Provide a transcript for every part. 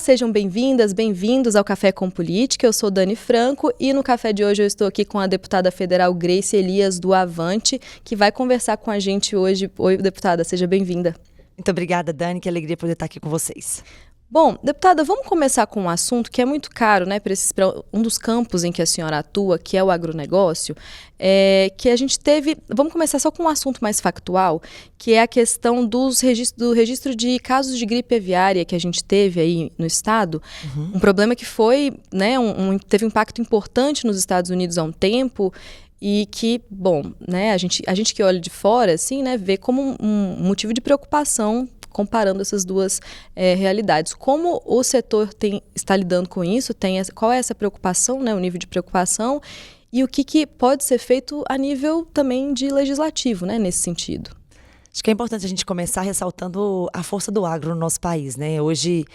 sejam bem-vindas, bem-vindos ao Café com Política. Eu sou Dani Franco e no café de hoje eu estou aqui com a deputada federal Grace Elias do Avante, que vai conversar com a gente hoje. Oi, deputada, seja bem-vinda. Muito obrigada, Dani, que alegria poder estar aqui com vocês. Bom, deputada, vamos começar com um assunto que é muito caro, né, para um dos campos em que a senhora atua, que é o agronegócio, que a gente teve. Vamos começar só com um assunto mais factual, que é a questão do registro de casos de gripe aviária que a gente teve aí no estado. Um problema que foi, né, teve um impacto importante nos Estados Unidos há um tempo. E que, bom, né, a gente que olha de fora, assim, né, vê como um motivo de preocupação comparando essas duas realidades. Como o setor está lidando com isso? Qual é essa preocupação, né, o nível de preocupação? E o que pode ser feito a nível também de legislativo, né, nesse sentido? Acho que é importante a gente começar ressaltando a força do agro no nosso país, né? Hoje,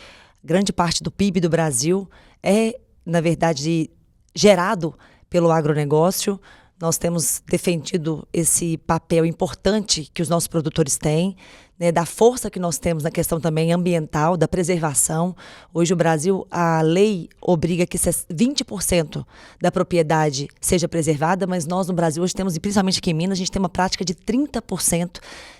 grande parte do PIB do Brasil é, na verdade, gerado pelo agronegócio. Nós temos defendido esse papel importante que os nossos produtores têm, né, da força que nós temos na questão também ambiental, da preservação. Hoje o Brasil, a lei obriga que 20% da propriedade seja preservada, mas nós no Brasil hoje temos, e principalmente aqui em Minas, a gente tem uma prática de 30%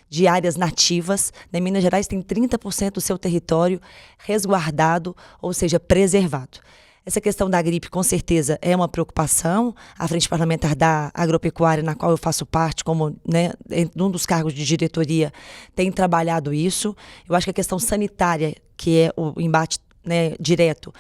de áreas nativas. Em Minas Gerais tem 30% do seu território resguardado, ou seja, preservado. Essa questão da gripe, com certeza, é uma preocupação. A Frente Parlamentar da Agropecuária, na qual eu faço parte, como, né, um dos cargos de diretoria, tem trabalhado isso. Eu acho que a questão sanitária, que é o embate, né, direto,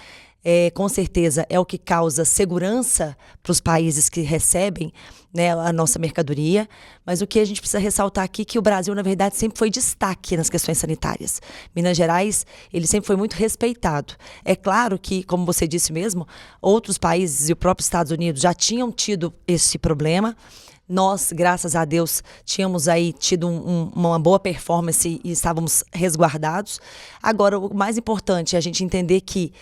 com certeza é o que causa segurança para os países que recebem, né, a nossa mercadoria. Mas o que a gente precisa ressaltar aqui é que o Brasil, na verdade, sempre foi destaque nas questões sanitárias. Minas Gerais, ele sempre foi muito respeitado. É claro que, como você disse mesmo, outros países e o próprio Estados Unidos já tinham tido esse problema. Nós, graças a Deus, tínhamos aí tido uma boa performance e estávamos resguardados. Agora, o mais importante é a gente entender que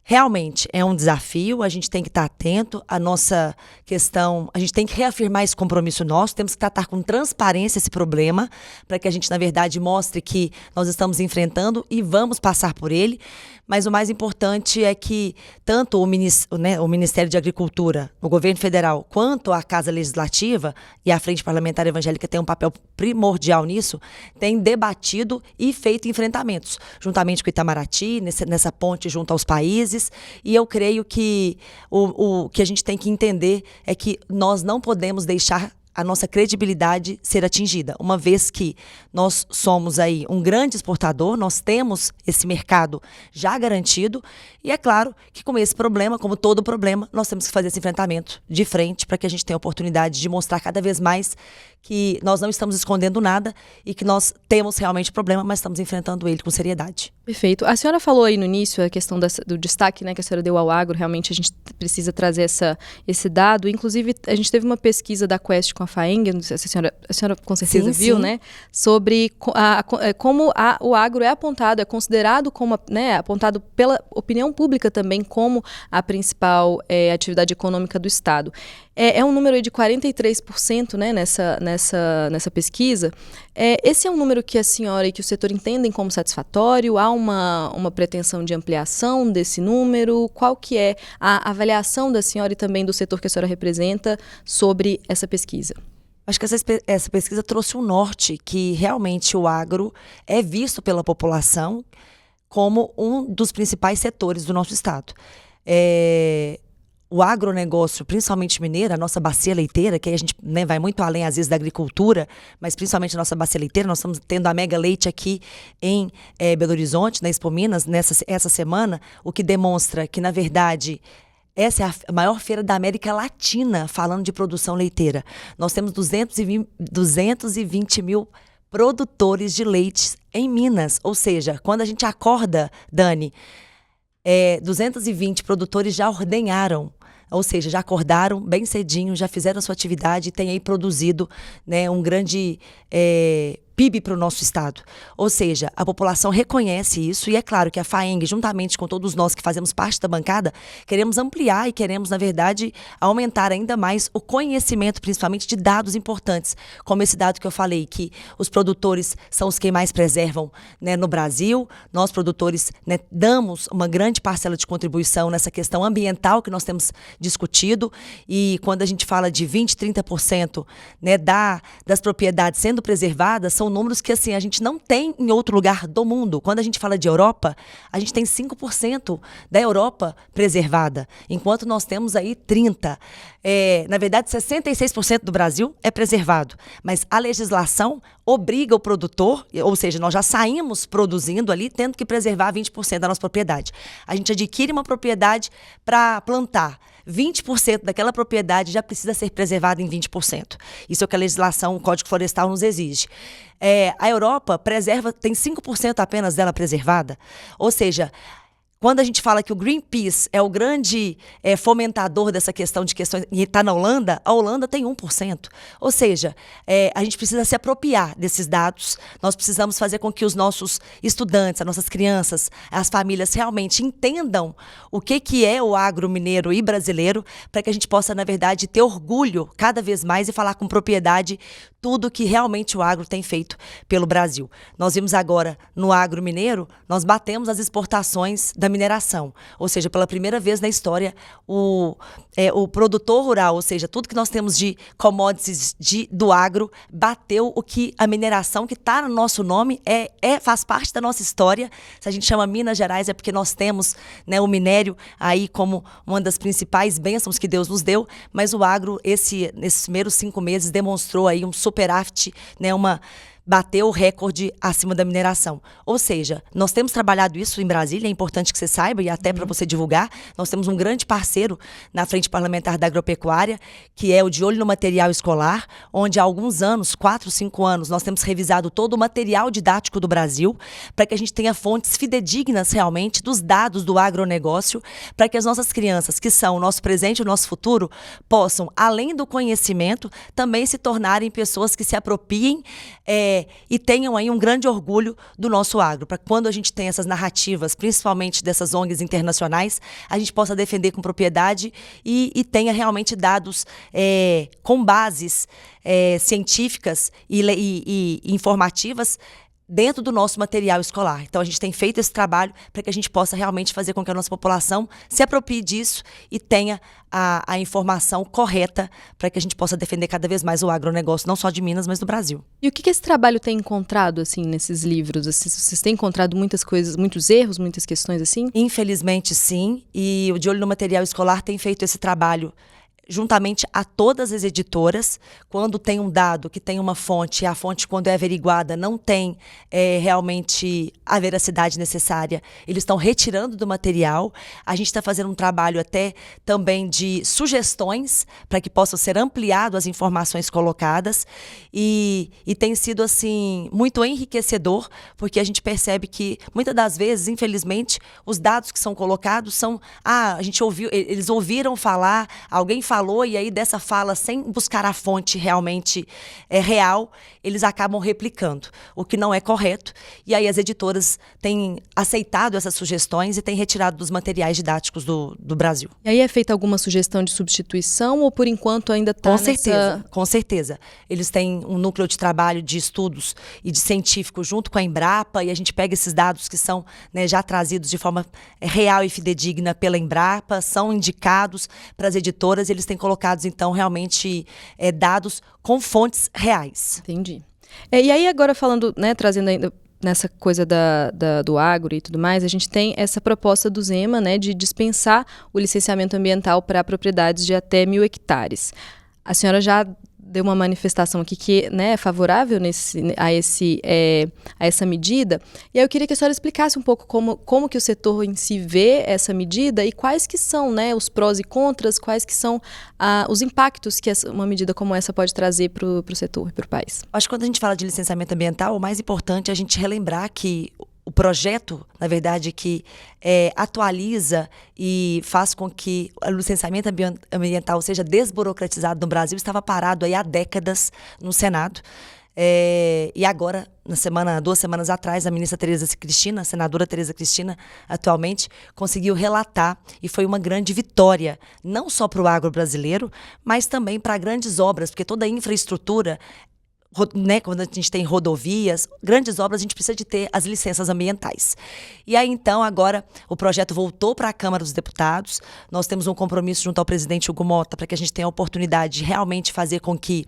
realmente é um desafio, a gente tem que estar atento à nossa questão, a gente tem que reafirmar esse compromisso nosso, temos que tratar com transparência esse problema, para que a gente, na verdade, mostre que nós estamos enfrentando e vamos passar por ele. Mas o mais importante é que tanto o Ministério de Agricultura, o governo federal, quanto a Casa Legislativa e a Frente Parlamentar Evangélica tem um papel primordial nisso, tem debatido e feito enfrentamentos, juntamente com o Itamaraty, nessa ponte junto aos países. E eu creio que o que a gente tem que entender é que nós não podemos deixar a nossa credibilidade ser atingida, uma vez que nós somos aí um grande exportador, nós temos esse mercado já garantido, e é claro que com esse problema, como todo problema, nós temos que fazer esse enfrentamento de frente para que a gente tenha a oportunidade de mostrar cada vez mais que nós não estamos escondendo nada e que nós temos realmente problema, mas estamos enfrentando ele com seriedade. Perfeito. A senhora falou aí no início a questão do destaque, né, que a senhora deu ao agro. Realmente a gente precisa trazer esse dado. Inclusive, a gente teve uma pesquisa da Quest com a FAENG, não sei se a senhora com certeza viu, né, sobre como o agro é apontado, é considerado como, né, apontado pela opinião pública também como a principal atividade econômica do Estado. É um número aí de 43%, né, nessa pesquisa. Esse é um número que a senhora e que o setor entendem como satisfatório? Há uma pretensão de ampliação desse número? Qual que é a avaliação da senhora e também do setor que a senhora representa sobre essa pesquisa? Acho que essa pesquisa trouxe um norte, que realmente o agro é visto pela população como um dos principais setores do nosso estado. O agronegócio, principalmente mineiro, a nossa bacia leiteira, que aí a gente, né, vai muito além, às vezes, da agricultura, mas principalmente a nossa bacia leiteira. Nós estamos tendo a Mega Leite aqui em Belo Horizonte, na Expo Minas, essa semana, o que demonstra que, na verdade, essa é a maior feira da América Latina, falando de produção leiteira. Nós temos 220 mil produtores de leite em Minas. Ou seja, quando a gente acorda, Dani, 220 produtores já ordenharam, ou seja, já acordaram bem cedinho, já fizeram a sua atividade e têm aí produzido, né, um grande PIB para o nosso estado. Ou seja, a população reconhece isso e é claro que a FAENG, juntamente com todos nós que fazemos parte da bancada, queremos ampliar e queremos, na verdade, aumentar ainda mais o conhecimento, principalmente de dados importantes, como esse dado que eu falei, que os produtores são os que mais preservam, né, no Brasil. Nós, produtores, né, damos uma grande parcela de contribuição nessa questão ambiental que nós temos discutido, e quando a gente fala de 20%, 30%, né, das propriedades sendo preservadas, são números que assim, a gente não tem em outro lugar do mundo. Quando a gente fala de Europa, a gente tem 5% da Europa preservada, enquanto nós temos aí 30%. Na verdade, 66% do Brasil é preservado, mas a legislação obriga o produtor, ou seja, nós já saímos produzindo ali, tendo que preservar 20% da nossa propriedade. A gente adquire uma propriedade para plantar. 20% daquela propriedade já precisa ser preservada em 20%. Isso é o que a legislação, o Código Florestal nos exige. A Europa tem 5% apenas dela preservada. Ou seja, quando a gente fala que o Greenpeace é o grande fomentador dessa questão de questões, e está na Holanda, a Holanda tem 1%. Ou seja, a gente precisa se apropriar desses dados, nós precisamos fazer com que os nossos estudantes, as nossas crianças, as famílias realmente entendam o que é o agro mineiro e brasileiro, para que a gente possa, na verdade, ter orgulho cada vez mais e falar com propriedade tudo que realmente o agro tem feito pelo Brasil. Nós vimos agora no agro mineiro, nós batemos as exportações da mineração, ou seja, pela primeira vez na história, o produtor rural, ou seja, tudo que nós temos de commodities do agro, bateu o que a mineração, que está no nosso nome, faz parte da nossa história. Se a gente chama Minas Gerais é porque nós temos, né, o minério aí como uma das principais bênçãos que Deus nos deu, mas o agro, nesses primeiros 5 meses, demonstrou aí um superávit, né, bateu o recorde acima da mineração. Ou seja, nós temos trabalhado isso em Brasília, é importante que você saiba, e até para você divulgar, nós temos um grande parceiro na Frente Parlamentar da Agropecuária, que é o De Olho no Material Escolar, onde há alguns anos, 4, 5 anos, nós temos revisado todo o material didático do Brasil, para que a gente tenha fontes fidedignas realmente dos dados do agronegócio, para que as nossas crianças, que são o nosso presente e o nosso futuro, possam, além do conhecimento, também se tornarem pessoas que se apropriem e tenham aí um grande orgulho do nosso agro, para quando a gente tem essas narrativas, principalmente dessas ONGs internacionais, a gente possa defender com propriedade e tenha realmente dados com bases científicas e informativas dentro do nosso material escolar. Então, a gente tem feito esse trabalho para que a gente possa realmente fazer com que a nossa população se aproprie disso e tenha a informação correta para que a gente possa defender cada vez mais o agronegócio, não só de Minas, mas do Brasil. E o que esse trabalho tem encontrado, assim, nesses livros? Assim, vocês têm encontrado muitas coisas, muitos erros, muitas questões assim? Infelizmente, sim. E o De Olho no Material Escolar tem feito esse trabalho juntamente a todas as editoras, quando tem um dado que tem uma fonte, e a fonte, quando é averiguada, não tem realmente a veracidade necessária, eles estão retirando do material. A gente está fazendo um trabalho até também de sugestões para que possam ser ampliadas as informações colocadas, e tem sido assim muito enriquecedor, porque a gente percebe que muitas das vezes, infelizmente, os dados que são colocados são, a gente ouviu, eles ouviram falar, alguém falou, e aí dessa fala, sem buscar a fonte realmente real, eles acabam replicando, o que não é correto. E aí as editoras têm aceitado essas sugestões e têm retirado dos materiais didáticos do Brasil. E aí é feita alguma sugestão de substituição ou por enquanto ainda está Com certeza. Eles têm um núcleo de trabalho de estudos e de científicos junto com a Embrapa, e a gente pega esses dados que são, né, já trazidos de forma real e fidedigna pela Embrapa, são indicados para as editoras, eles têm colocados, então, realmente dados com fontes reais. Entendi. E aí, agora falando, né, trazendo ainda nessa coisa do agro e tudo mais, a gente tem essa proposta do Zema, né, de dispensar o licenciamento ambiental para propriedades de até 1.000 hectares. A senhora já deu uma manifestação aqui que, né, é favorável a essa medida. E aí eu queria que a senhora explicasse um pouco como que o setor em si vê essa medida e quais que são, né, os prós e contras, quais que são os impactos que uma medida como essa pode trazer para o setor e para o país. Acho que quando a gente fala de licenciamento ambiental, o mais importante é a gente relembrar que o projeto, na verdade, que atualiza e faz com que o licenciamento ambiental seja desburocratizado no Brasil, estava parado aí há décadas no Senado. E agora, 2 semanas atrás, a ministra Tereza Cristina, a senadora Tereza Cristina, atualmente, conseguiu relatar, e foi uma grande vitória, não só para o agro brasileiro, mas também para grandes obras, porque toda a infraestrutura, né, quando a gente tem rodovias, grandes obras, a gente precisa de ter as licenças ambientais. E aí, então, agora, o projeto voltou para a Câmara dos Deputados. Nós temos um compromisso junto ao presidente Hugo Mota para que a gente tenha a oportunidade de realmente fazer com que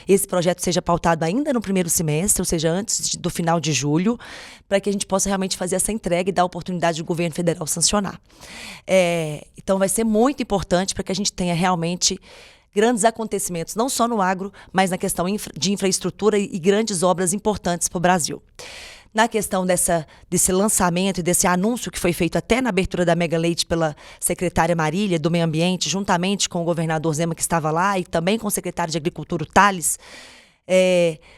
esse projeto seja pautado ainda no primeiro semestre, ou seja, antes do final de julho, para que a gente possa realmente fazer essa entrega e dar a oportunidade do governo federal sancionar. Então, vai ser muito importante para que a gente tenha realmente grandes acontecimentos, não só no agro, mas na questão de infraestrutura e grandes obras importantes para o Brasil. Na questão desse lançamento e desse anúncio que foi feito até na abertura da Mega Leite pela secretária Marília, do Meio Ambiente, juntamente com o governador Zema, que estava lá, e também com o secretário de Agricultura, o Tales,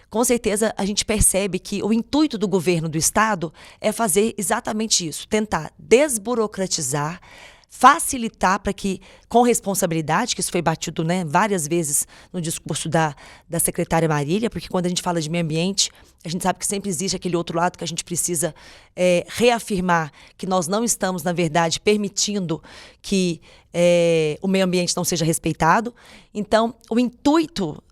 com certeza a gente percebe que o intuito do governo do Estado é fazer exatamente isso, tentar desburocratizar, facilitar para que, com responsabilidade, que isso foi batido, né, várias vezes no discurso da secretária Marília, porque quando a gente fala de meio ambiente, a gente sabe que sempre existe aquele outro lado que a gente precisa reafirmar que nós não estamos, na verdade, permitindo que o meio ambiente não seja respeitado. Então, o intuito,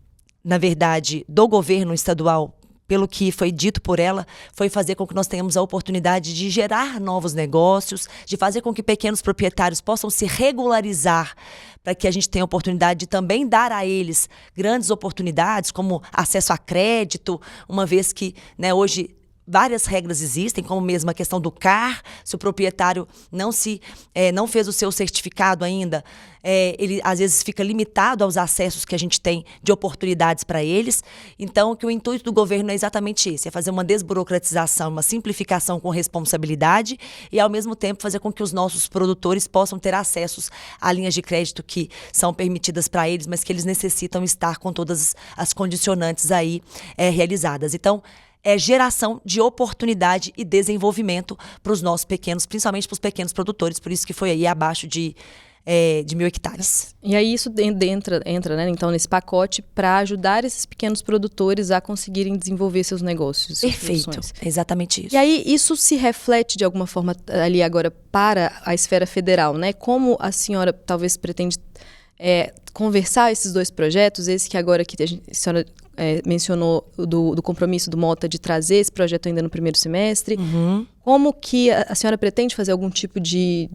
na verdade, do governo estadual, pelo que foi dito por ela, foi fazer com que nós tenhamos a oportunidade de gerar novos negócios, de fazer com que pequenos proprietários possam se regularizar, para que a gente tenha a oportunidade de também dar a eles grandes oportunidades, como acesso a crédito, uma vez que, né, hoje várias regras existem, como mesmo a questão do CAR, se o proprietário não fez o seu certificado ainda, ele às vezes fica limitado aos acessos que a gente tem de oportunidades para eles. Então, que o intuito do governo é exatamente esse, é fazer uma desburocratização, uma simplificação com responsabilidade e, ao mesmo tempo, fazer com que os nossos produtores possam ter acessos a linhas de crédito que são permitidas para eles, mas que eles necessitam estar com todas as condicionantes aí realizadas. Então, é geração de oportunidade e desenvolvimento para os nossos pequenos, principalmente para os pequenos produtores, por isso que foi aí abaixo de 1.000 hectares. E aí isso entra, né, então, nesse pacote para ajudar esses pequenos produtores a conseguirem desenvolver seus negócios. Perfeito, é exatamente isso. E aí isso se reflete de alguma forma ali agora para a esfera federal, né? Como a senhora talvez pretende conversar esses dois projetos, esse que agora que a senhora mencionou do compromisso do Mota de trazer esse projeto ainda no primeiro semestre. Uhum. Como que a senhora pretende fazer algum tipo de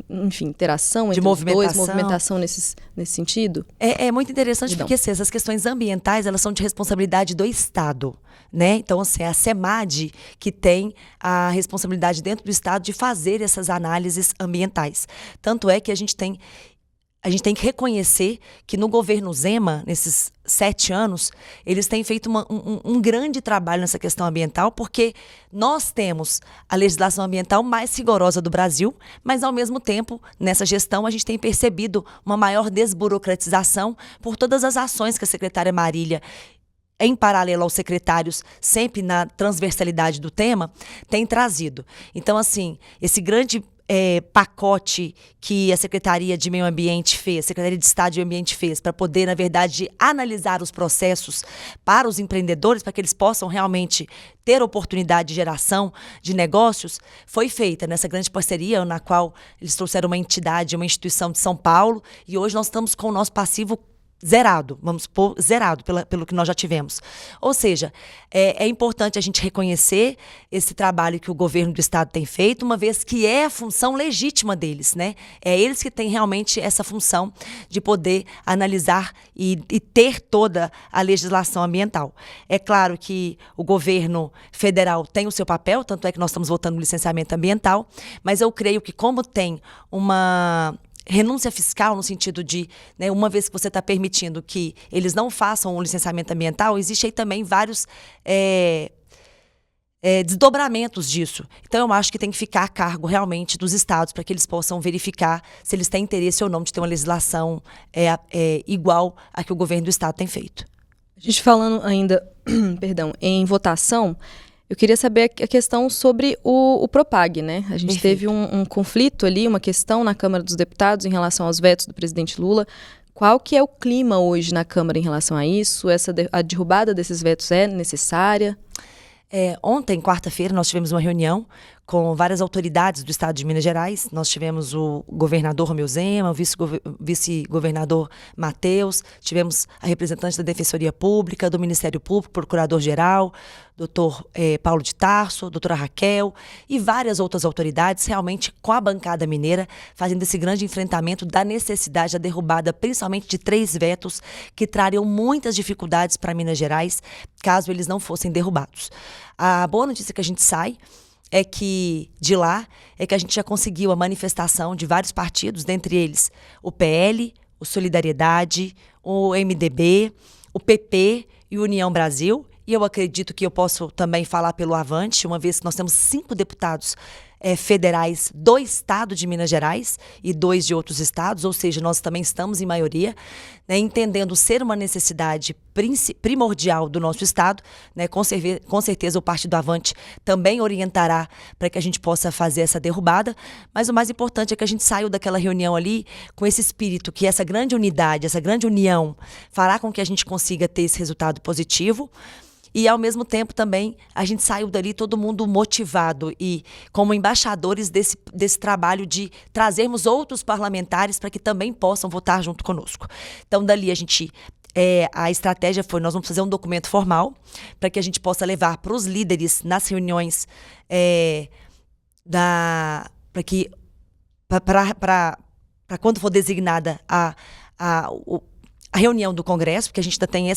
enfim, interação entre os dois, movimentação nesse sentido? É muito interessante porque assim, essas questões ambientais, elas são de responsabilidade do Estado, né? Então, assim, é a SEMAD que tem a responsabilidade dentro do Estado de fazer essas análises ambientais. Tanto é que a gente tem que reconhecer que no governo Zema, nesses 7 anos, eles têm feito um grande trabalho nessa questão ambiental, porque nós temos a legislação ambiental mais rigorosa do Brasil, mas, ao mesmo tempo, nessa gestão, a gente tem percebido uma maior desburocratização por todas as ações que a secretária Marília, em paralelo aos secretários, sempre na transversalidade do tema, tem trazido. Então, assim, esse grande pacote que a Secretaria de Meio Ambiente fez, a Secretaria de Estado de Meio Ambiente fez, para poder, na verdade, analisar os processos para os empreendedores, para que eles possam realmente ter oportunidade de geração de negócios, foi feita nessa grande parceria na qual eles trouxeram uma entidade, uma instituição de São Paulo, e hoje nós estamos com o nosso passivo zerado, vamos supor, zerado pelo que nós já tivemos. Ou seja, é importante a gente reconhecer esse trabalho que o governo do Estado tem feito, uma vez que é a função legítima deles, né? É eles que têm realmente essa função de poder analisar e ter toda a legislação ambiental. É claro que o governo federal tem o seu papel, tanto é que nós estamos votando no licenciamento ambiental, mas eu creio que como tem uma renúncia fiscal, no sentido de, né, uma vez que você está permitindo que eles não façam o licenciamento ambiental, existe aí também vários desdobramentos disso. Então, eu acho que tem que ficar a cargo realmente dos estados para que eles possam verificar se eles têm interesse ou não de ter uma legislação igual a que o governo do estado tem feito. A gente falando ainda, perdão, em votação, eu queria saber a questão sobre o Propag, né? A gente teve um conflito ali, uma questão na Câmara dos Deputados em relação aos vetos do presidente Lula. Qual que é o clima hoje na Câmara em relação a isso? A derrubada desses vetos é necessária? Ontem, quarta-feira, nós tivemos uma reunião com várias autoridades do estado de Minas Gerais. Nós tivemos o governador Romeu Zema, o vice-governador Matheus, tivemos a representante da Defensoria Pública, do Ministério Público, procurador-geral, doutor Paulo de Tarso, doutora Raquel e várias outras autoridades, realmente com a bancada mineira, fazendo esse grande enfrentamento da necessidade da derrubada, principalmente de 3 vetos que trariam muitas dificuldades para Minas Gerais, caso eles não fossem derrubados. A boa notícia que a gente sai é que a gente já conseguiu a manifestação de vários partidos, dentre eles o PL, o Solidariedade, o MDB, o PP e o União Brasil. E eu acredito que eu posso também falar pelo Avante, uma vez que nós temos 5 deputados federais do estado de Minas Gerais e 2 de outros estados, ou seja, nós também estamos em maioria, né, entendendo ser uma necessidade primordial do nosso estado, né, com certeza o Partido Avante também orientará para que a gente possa fazer essa derrubada, mas o mais importante é que a gente saiu daquela reunião ali com esse espírito, que essa grande unidade, essa grande união fará com que a gente consiga ter esse resultado positivo. E, ao mesmo tempo, também, a gente saiu dali todo mundo motivado e como embaixadores desse trabalho de trazermos outros parlamentares para que também possam votar junto conosco. Então, dali a estratégia foi, nós vamos fazer um documento formal para que a gente possa levar para os líderes nas reuniões para quando for designada a reunião do Congresso, porque a gente ainda tem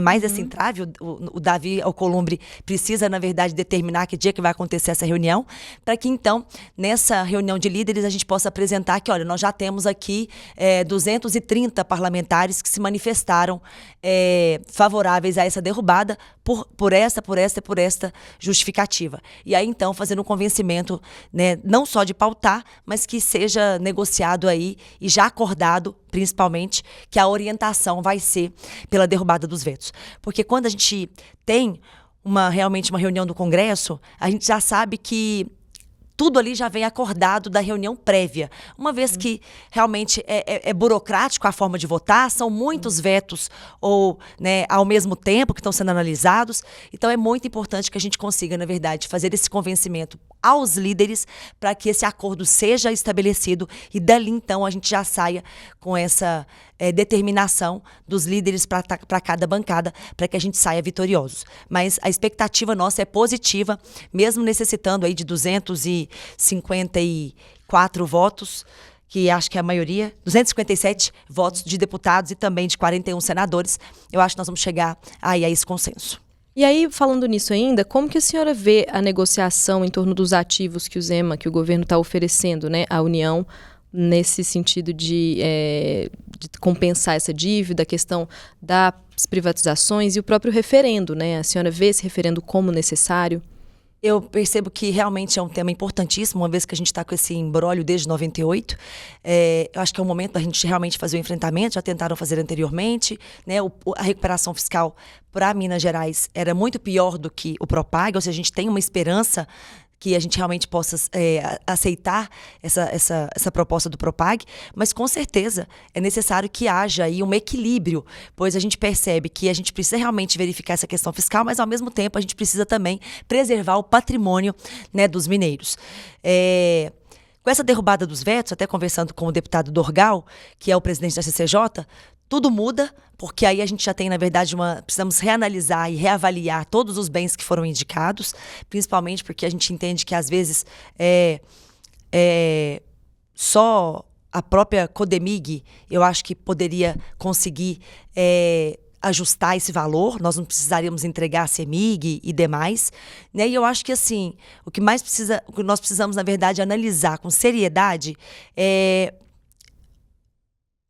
mais esse entrave, o Davi Alcolumbre precisa, na verdade, determinar que dia que vai acontecer essa reunião, para que, então, nessa reunião de líderes, a gente possa apresentar que, olha, nós já temos aqui 230 parlamentares que se manifestaram favoráveis a essa derrubada por esta justificativa. E aí, então, fazendo um convencimento, né, não só de pautar, mas que seja negociado aí e já acordado, principalmente, que a orientação vai ser pela derrubada dos vetos. Porque quando a gente tem realmente uma reunião do Congresso, a gente já sabe que tudo ali já vem acordado da reunião prévia. Uma vez que realmente é burocrático a forma de votar, são muitos vetos ao mesmo tempo que estão sendo analisados. Então é muito importante que a gente consiga, na verdade, fazer esse convencimento aos líderes para que esse acordo seja estabelecido e dali então a gente já saia com essa determinação dos líderes para cada bancada, para que a gente saia vitoriosos. Mas a expectativa nossa é positiva, mesmo necessitando aí de 254 votos, que acho que é a maioria, 257 votos de deputados e também de 41 senadores. Eu acho que nós vamos chegar aí a esse consenso. E aí, falando nisso ainda, como que a senhora vê a negociação em torno dos ativos que o governo está oferecendo, né, à União, nesse sentido de compensar essa dívida, a questão das privatizações e o próprio referendo, né? A senhora vê esse referendo como necessário? Eu percebo que realmente é um tema importantíssimo, uma vez que a gente está com esse imbróglio desde 98. Eu acho que é o momento da gente realmente fazer o enfrentamento, já tentaram fazer anteriormente, né? A recuperação fiscal para Minas Gerais era muito pior do que o Propag, ou seja, a gente tem uma esperança que a gente realmente possa aceitar essa proposta do Propag, mas com certeza é necessário que haja aí um equilíbrio, pois a gente percebe que a gente precisa realmente verificar essa questão fiscal, mas ao mesmo tempo a gente precisa também preservar o patrimônio, né, dos mineiros. Com essa derrubada dos vetos, até conversando com o deputado Dorgal, que é o presidente da CCJ, tudo muda, porque aí a gente já tem, na verdade, precisamos reanalisar e reavaliar todos os bens que foram indicados, principalmente porque a gente entende que, às vezes, só a própria Codemig, eu acho que poderia conseguir ajustar esse valor, nós não precisaríamos entregar a CEMIG e demais, né? E eu acho que, assim, o que nós precisamos, na verdade, analisar com seriedade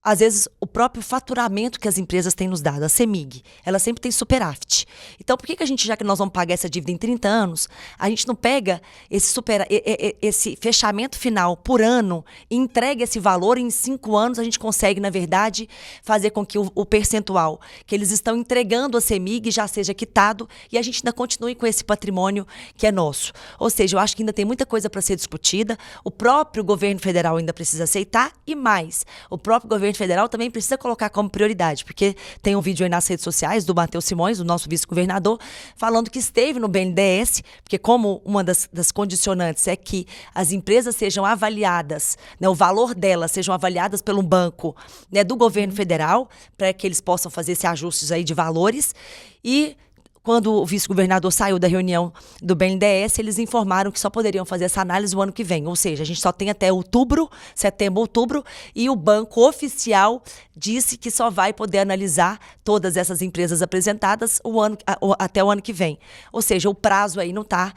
às vezes, o próprio faturamento que as empresas têm nos dado, a CEMIG, ela sempre tem superávit. Então, por que a gente, já que nós vamos pagar essa dívida em 30 anos, a gente não pega esse fechamento final por ano e entrega esse valor e em 5 anos a gente consegue, na verdade, fazer com que o percentual que eles estão entregando à CEMIG já seja quitado e a gente ainda continue com esse patrimônio que é nosso. Ou seja, eu acho que ainda tem muita coisa para ser discutida, o próprio governo federal ainda precisa aceitar e mais, o próprio governo governo federal também precisa colocar como prioridade, porque tem um vídeo aí nas redes sociais do Matheus Simões, o nosso vice-governador, falando que esteve no BNDES, porque como uma das condicionantes é que as empresas sejam avaliadas, né, o valor delas sejam avaliadas pelo banco, né, do governo federal, para que eles possam fazer esse ajustes aí de valores. E quando o vice-governador saiu da reunião do BNDES, eles informaram que só poderiam fazer essa análise o ano que vem. Ou seja, a gente só tem até setembro, outubro, e o banco oficial disse que só vai poder analisar todas essas empresas apresentadas até o ano que vem. Ou seja, o prazo aí não está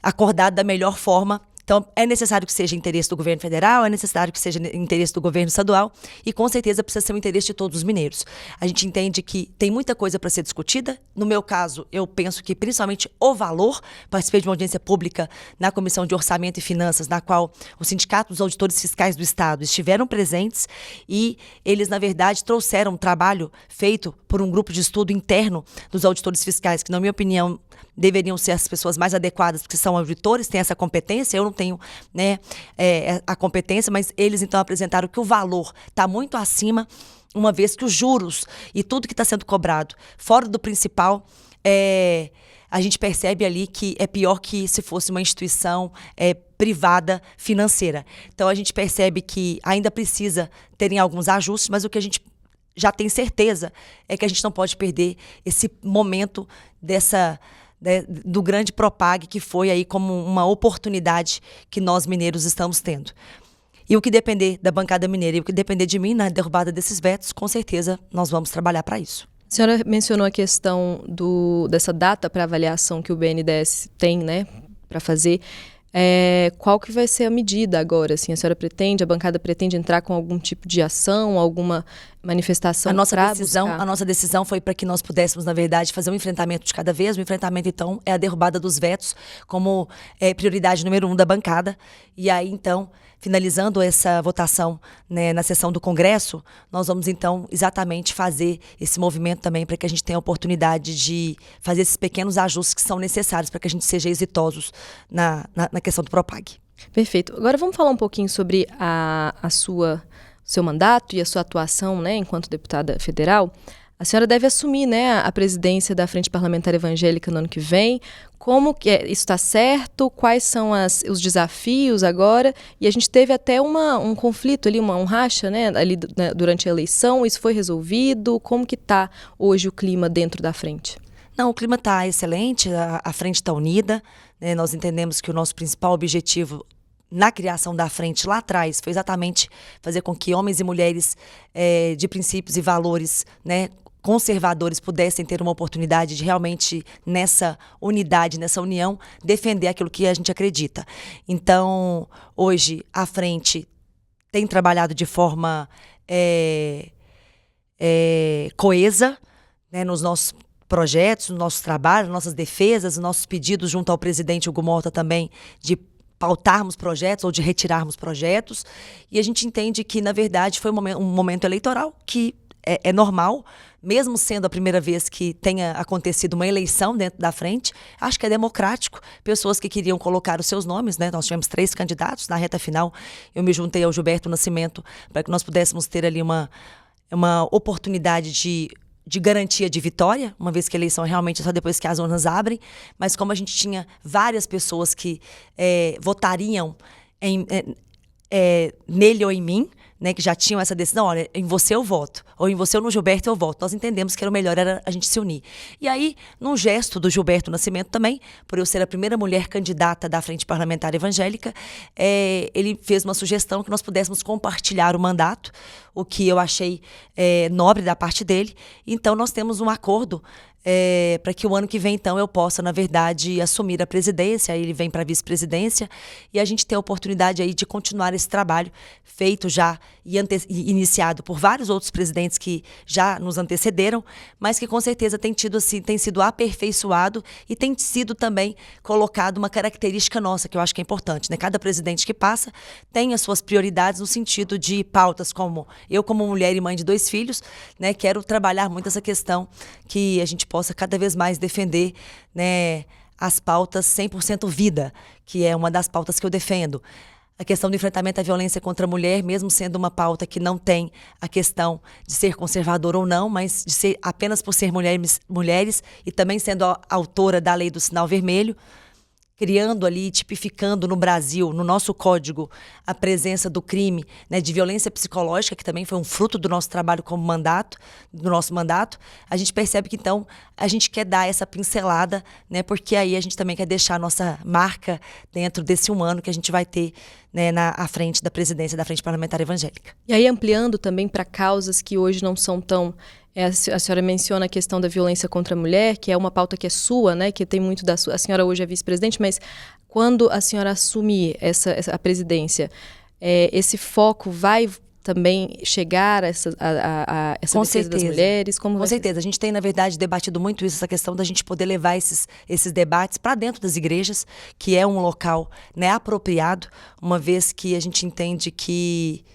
acordado da melhor forma. Então, é necessário que seja interesse do governo federal, é necessário que seja interesse do governo estadual e, com certeza, precisa ser o interesse de todos os mineiros. A gente entende que tem muita coisa para ser discutida. No meu caso, eu penso que, principalmente, o valor. Participei de uma audiência pública na Comissão de Orçamento e Finanças, na qual o Sindicato dos Auditores Fiscais do Estado estiveram presentes e eles, na verdade, trouxeram um trabalho feito por um grupo de estudo interno dos auditores fiscais, que, na minha opinião, deveriam ser as pessoas mais adequadas, porque são auditores, têm essa competência. Eu não tenho, né, a competência, mas eles então apresentaram que o valor está muito acima, uma vez que os juros e tudo que está sendo cobrado fora do principal, a gente percebe ali que é pior que se fosse uma instituição privada financeira. Então a gente percebe que ainda precisa terem alguns ajustes, mas o que a gente já tem certeza é que a gente não pode perder esse momento do grande Propag, que foi aí como uma oportunidade que nós mineiros estamos tendo. E o que depender da bancada mineira e o que depender de mim na derrubada desses vetos, com certeza nós vamos trabalhar para isso. A senhora mencionou a questão dessa data para avaliação que o BNDES tem, né, para fazer. Qual que vai ser a medida agora? Assim, a bancada pretende entrar com algum tipo de ação, alguma manifestação? A nossa decisão foi para que nós pudéssemos, na verdade, fazer um enfrentamento de cada vez. O enfrentamento, então, é a derrubada dos vetos como prioridade número 1 da bancada. E aí, então, finalizando essa votação, né, na sessão do Congresso, nós vamos, então, exatamente fazer esse movimento também para que a gente tenha a oportunidade de fazer esses pequenos ajustes que são necessários para que a gente seja exitosos na questão do Propag. Perfeito. Agora vamos falar um pouquinho sobre seu mandato e a sua atuação, né, enquanto deputada federal. A senhora deve assumir, né, a presidência da Frente Parlamentar Evangélica no ano que vem. Como que isso está certo? Quais são os desafios agora? E a gente teve até um conflito ali, um racha, né, ali durante a eleição. Isso foi resolvido? Como que está hoje o clima dentro da frente? Não, o clima está excelente, a frente está unida, né? Nós entendemos que o nosso principal objetivo na criação da frente lá atrás foi exatamente fazer com que homens e mulheres de princípios e valores, né, conservadores pudessem ter uma oportunidade de realmente, nessa unidade, nessa união, defender aquilo que a gente acredita. Então, hoje, a frente tem trabalhado de forma coesa, né, nos nossos projetos, nos nossos trabalhos, nas nossas defesas, nos nossos pedidos junto ao presidente Hugo Mota também de pautarmos projetos ou de retirarmos projetos. E a gente entende que, na verdade, foi um momento eleitoral que é normal, mesmo sendo a primeira vez que tenha acontecido uma eleição dentro da frente. Acho que é democrático. Pessoas que queriam colocar os seus nomes, né? Nós tivemos 3 candidatos. Na reta final, eu me juntei ao Gilberto Nascimento para que nós pudéssemos ter ali uma oportunidade de garantia de vitória, uma vez que a eleição realmente é só depois que as urnas abrem. Mas como a gente tinha várias pessoas que votariam nele ou em mim, né, que já tinham essa decisão, olha, em você eu voto, ou em você ou no Gilberto eu voto. Nós entendemos que o melhor era a gente se unir. E aí, num gesto do Gilberto Nascimento também, por eu ser a primeira mulher candidata da Frente Parlamentar Evangélica, ele fez uma sugestão que nós pudéssemos compartilhar o mandato, o que eu achei nobre da parte dele. Então, nós temos um acordo para que o ano que vem, então, eu possa, na verdade, assumir a presidência. Aí ele vem para a vice-presidência e a gente tem a oportunidade aí de continuar esse trabalho feito já e iniciado por vários outros presidentes que já nos antecederam, mas que com certeza tem sido aperfeiçoado e tem sido também colocado uma característica nossa, que eu acho que é importante, né? Cada presidente que passa tem as suas prioridades no sentido de pautas como eu, como mulher e mãe de 2 filhos, né, quero trabalhar muito essa questão que a gente possa cada vez mais defender, né, as pautas 100% vida, que é uma das pautas que eu defendo. a questão do enfrentamento à violência contra a mulher, mesmo sendo uma pauta que não tem a questão de ser conservadora ou não, mas de ser apenas por ser mulheres e também sendo a autora da lei do sinal vermelho, criando ali, tipificando no Brasil, no nosso código, a presença do crime, né, de violência psicológica, que também foi um fruto do nosso trabalho como mandato, do nosso mandato. A gente percebe que, então, a gente quer dar essa pincelada, né, porque aí a gente também quer deixar a nossa marca dentro desse 1 ano que a gente vai ter, né, à frente da presidência da Frente Parlamentar Evangélica. E aí ampliando também para causas que hoje não são tão... a senhora menciona a questão da violência contra a mulher, que é uma pauta que é sua, né, que tem muito da sua... A senhora hoje é vice-presidente, mas quando a senhora assumir a presidência, esse foco vai também chegar a essa defesa das mulheres? Como Com certeza. A gente tem, na verdade, debatido muito isso, essa questão da gente poder levar esses debates para dentro das igrejas, que é um local, né, apropriado, uma vez que a gente entende que...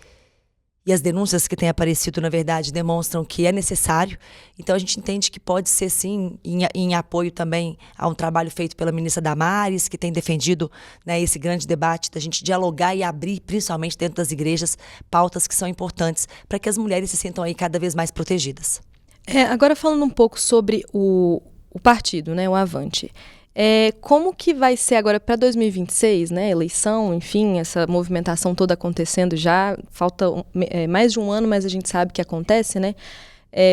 E as denúncias que têm aparecido, na verdade, demonstram que é necessário. Então, a gente entende que pode ser, sim, em apoio também a um trabalho feito pela ministra Damares, que tem defendido, né, esse grande debate da gente dialogar e abrir, principalmente dentro das igrejas, pautas que são importantes para que as mulheres se sintam aí cada vez mais protegidas. Agora, falando um pouco sobre o partido, né, o Avante. Como que vai ser agora para 2026, né? Eleição, enfim, essa movimentação toda acontecendo já. Falta mais de 1 ano, mas a gente sabe que acontece, né?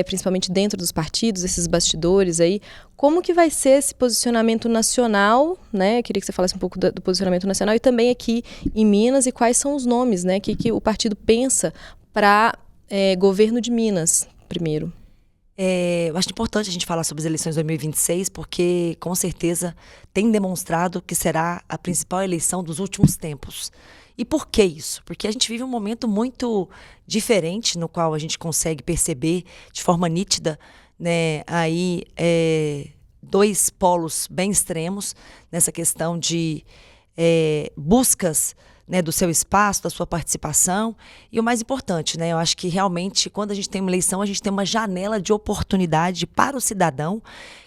Principalmente dentro dos partidos, esses bastidores aí. Como que vai ser esse posicionamento nacional, né? Eu queria que você falasse um pouco do posicionamento nacional e também aqui em Minas, e quais são os nomes, né? Que o partido pensa para governo de Minas, primeiro. Eu acho importante a gente falar sobre as eleições de 2026, porque, com certeza, tem demonstrado que será a principal eleição dos últimos tempos. E por que isso? Porque a gente vive um momento muito diferente, no qual a gente consegue perceber de forma nítida, né, aí, 2 polos bem extremos nessa questão de buscas, né, do seu espaço, da sua participação. E o mais importante, né, eu acho que realmente quando a gente tem uma eleição, a gente tem uma janela de oportunidade para o cidadão,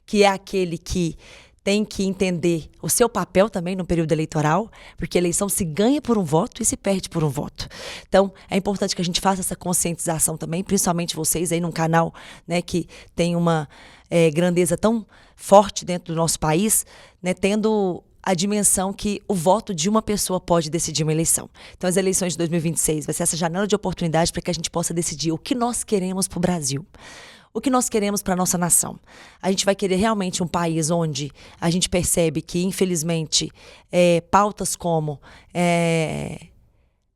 que é aquele que tem que entender o seu papel também no período eleitoral, porque a eleição se ganha por um voto e se perde por um voto. Então, é importante que a gente faça essa conscientização também, principalmente vocês aí num canal, né, que tem uma grandeza tão forte dentro do nosso país, né, tendo a dimensão que o voto de uma pessoa pode decidir uma eleição. Então, as eleições de 2026 vai ser essa janela de oportunidade para que a gente possa decidir o que nós queremos para o Brasil. O que nós queremos para a nossa nação. A gente vai querer realmente um país onde a gente percebe que, infelizmente, pautas como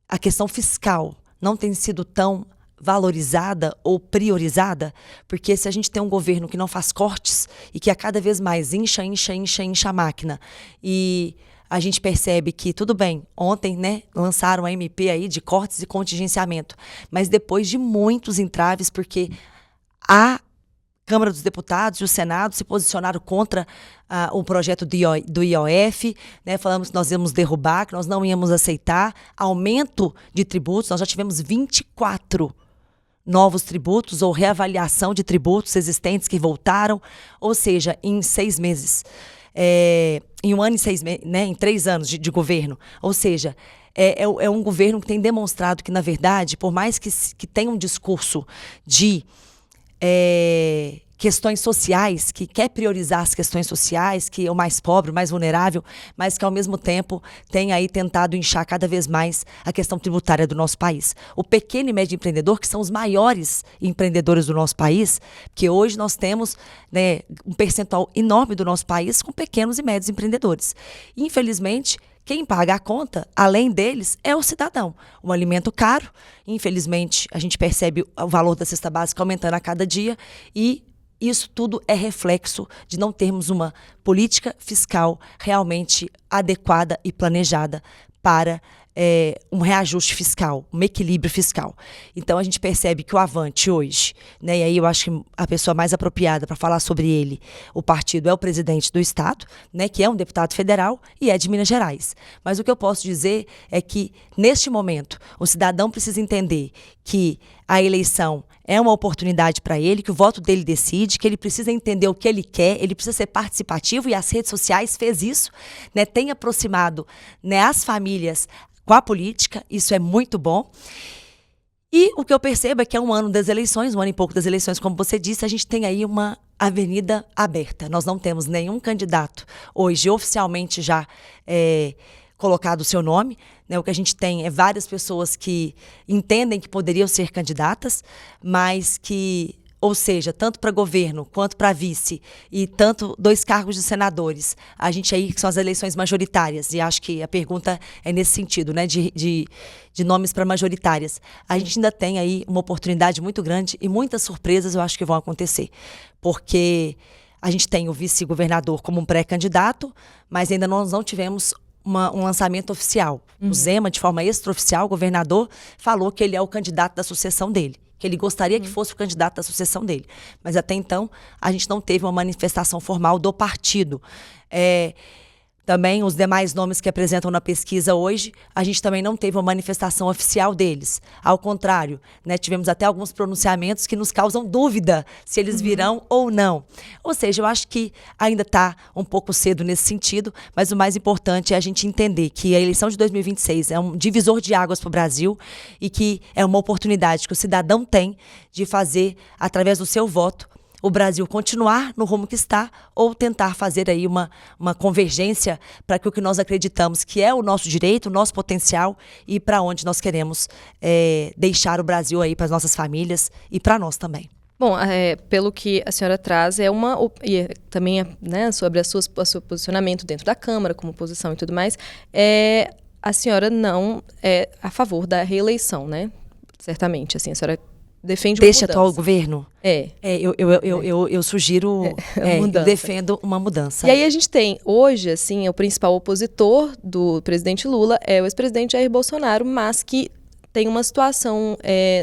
a questão fiscal não tem sido tão valorizada ou priorizada, porque se a gente tem um governo que não faz cortes e que a cada vez mais incha a máquina, e a gente percebe que, tudo bem, ontem, né, lançaram a MP aí de cortes e contingenciamento, mas depois de muitos entraves, porque a Câmara dos Deputados e o Senado se posicionaram contra o projeto do IOF, né? Falamos que nós íamos derrubar, que nós não íamos aceitar aumento de tributos. Nós já tivemos 24 novos tributos ou reavaliação de tributos existentes que voltaram, ou seja, em 6 meses, em 1 ano e 6 meses, né? Em 3 anos de governo. Ou seja, é um governo que tem demonstrado que, na verdade, por mais que tenha um discurso de questões sociais, que quer priorizar as questões sociais, que é o mais pobre, o mais vulnerável, mas que, ao mesmo tempo, tem aí tentado inchar cada vez mais a questão tributária do nosso país. O pequeno e médio empreendedor, que são os maiores empreendedores do nosso país, porque hoje nós temos, né, um percentual enorme do nosso país com pequenos e médios empreendedores. Infelizmente, quem paga a conta, além deles, é o cidadão. Um alimento caro, infelizmente, a gente percebe o valor da cesta básica aumentando a cada dia, e isso tudo é reflexo de não termos uma política fiscal realmente adequada e planejada para um reajuste fiscal, um equilíbrio fiscal. Então, a gente percebe que o Avante hoje, né, e aí eu acho que a pessoa mais apropriada para falar sobre ele, o partido, é o presidente do Estado, né, que é um deputado federal e é de Minas Gerais. Mas o que eu posso dizer é que, neste momento, o cidadão precisa entender que a eleição é uma oportunidade para ele, que o voto dele decide, que ele precisa entender o que ele quer, ele precisa ser participativo, e as redes sociais fez isso, né, tem aproximado, né, as famílias com a política, isso é muito bom. E o que eu percebo é que é um ano das eleições, um ano e pouco das eleições, como você disse, a gente tem aí uma avenida aberta. Nós não temos nenhum candidato hoje oficialmente já colocado o seu nome, né? O que a gente tem é várias pessoas que entendem que poderiam ser candidatas, mas que, ou seja, tanto para governo quanto para vice e tanto 2 cargos de senadores, a gente aí que são as eleições majoritárias, e acho que a pergunta é nesse sentido, né, de nomes para majoritárias. A gente ainda tem aí uma oportunidade muito grande e muitas surpresas eu acho que vão acontecer, porque a gente tem o vice-governador como um pré-candidato, mas ainda nós não tivemos um lançamento oficial. O Zema, de forma extraoficial, o governador, falou que ele é o candidato da sucessão dele, que ele gostaria que fosse o candidato da sucessão dele. Mas até então, a gente não teve uma manifestação formal do partido. Também os demais nomes que apresentam na pesquisa hoje, a gente também não teve uma manifestação oficial deles. Ao contrário, né, tivemos até alguns pronunciamentos que nos causam dúvida se eles virão ou não. Ou seja, eu acho que ainda está um pouco cedo nesse sentido, mas o mais importante é a gente entender que a eleição de 2026 é um divisor de águas para o Brasil e que é uma oportunidade que o cidadão tem de fazer, através do seu voto, o Brasil continuar no rumo que está ou tentar fazer aí uma convergência para que o que nós acreditamos que é o nosso direito, o nosso potencial e para onde nós queremos deixar o Brasil aí para as nossas famílias e para nós também. Bom, pelo que a senhora traz, e também né, sobre o seu posicionamento dentro da Câmara, como oposição e tudo mais, a senhora não é a favor da reeleição, né? Certamente, assim, a senhora defende uma mudança. Atual governo? Eu sugiro, eu defendo uma mudança. E aí a gente tem, hoje, assim, o principal opositor do presidente Lula é o ex-presidente Jair Bolsonaro, mas que tem uma situação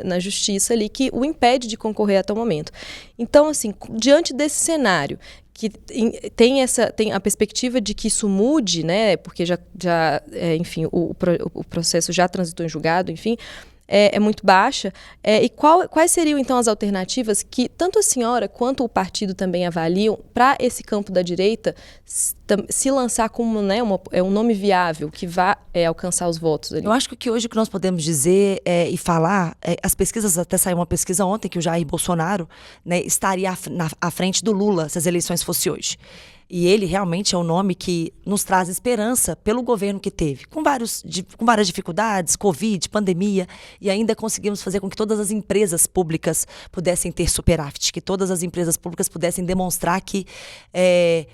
na justiça ali que o impede de concorrer até o momento. Então, assim, diante desse cenário, que tem a perspectiva de que isso mude, né, porque enfim, o processo já transitou em julgado, enfim, é muito baixa. E quais seriam, então, as alternativas que tanto a senhora quanto o partido também avaliam para esse campo da direita se lançar como, né, um nome viável que vá alcançar os votos ali? Eu acho que hoje o que nós podemos dizer e falar, as pesquisas, até saiu uma pesquisa ontem que o Jair Bolsonaro, né, estaria à frente do Lula se as eleições fossem hoje. E ele realmente é um nome que nos traz esperança pelo governo que teve, com várias dificuldades, Covid, pandemia, e ainda conseguimos fazer com que todas as empresas públicas pudessem ter superávit, que todas as empresas públicas pudessem demonstrar que,